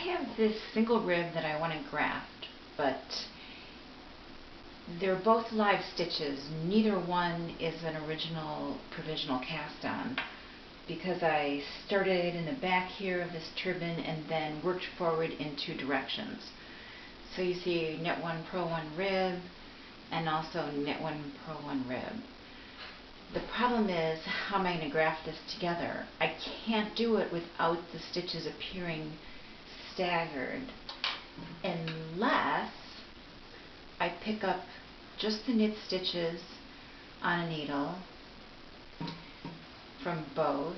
have this single rib that I want to graft, but they're both live stitches. Neither one is an original provisional cast on, because I started in the back here of this turban and then worked forward in two directions. So you see knit 1, purl 1 rib, and also knit 1, purl 1 rib. The problem is, how am I going to graft this together? I can't do it without the stitches appearing staggered, unless I pick up just the knit stitches on a needle from both,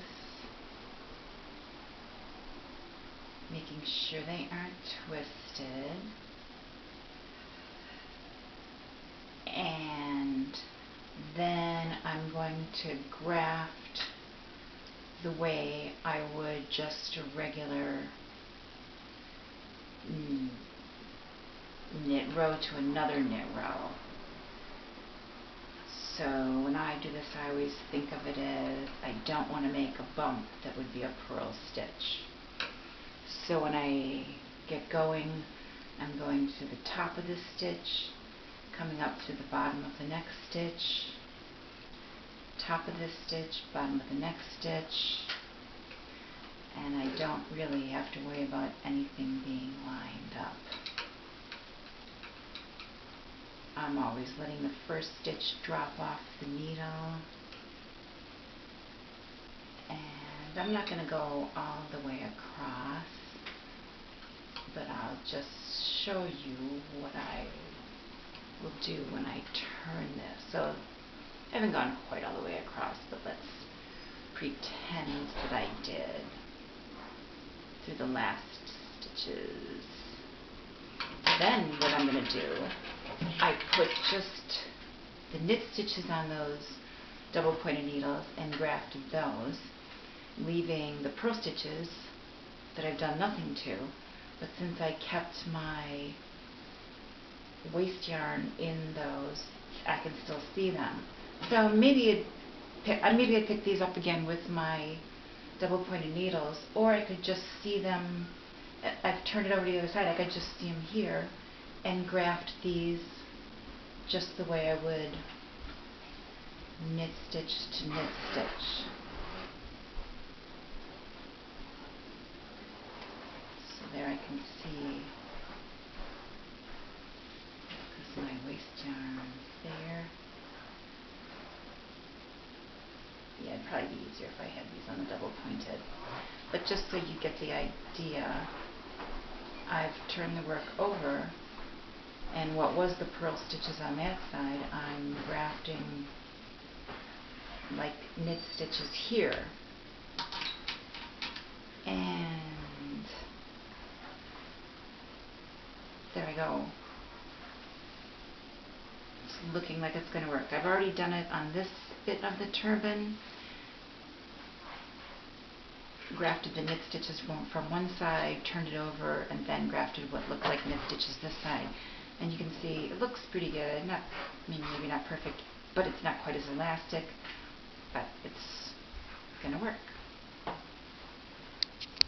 making sure they aren't twisted, and then I'm going to graft the way I would just a regular knit row to another knit row. So when I do this, I always think of it as I don't want to make a bump that would be a purl stitch. So when I get going, I'm going to the top of this stitch, coming up to the bottom of the next stitch, top of this stitch, bottom of the next stitch, and I don't really have to worry about anything being lined up. I'm always letting the first stitch drop off the needle, and I'm not going to go all the way across, but I'll just show you what I will do when I turn this. So I haven't gone quite all the way across, but let's pretend that I did through the last stitches. Then what I'm going to do, I put just the knit stitches on those double pointed needles and grafted those, leaving the purl stitches that I've done nothing to, but since I kept my waste yarn in those, I can still see them. So maybe I'd pick these up again with my double pointed needles, or I could just see them. I've turned it over to the other side. I could just see them here and graft these just the way I would knit stitch to knit stitch. So there I can see, because my waste yarn there. Yeah, it'd probably be easier if I had these on the double pointed. But just so you get the idea, I've turned the work over, and what was the purl stitches on that side, I'm grafting like knit stitches here. And there I go. It's looking like it's going to work. I've already done it on this bit of the turban. Grafted the knit stitches from one side, turned it over, and then grafted what looked like knit stitches this side. And you can see it looks pretty good. Not, I mean, maybe not perfect, but it's not quite as elastic, but it's going to work.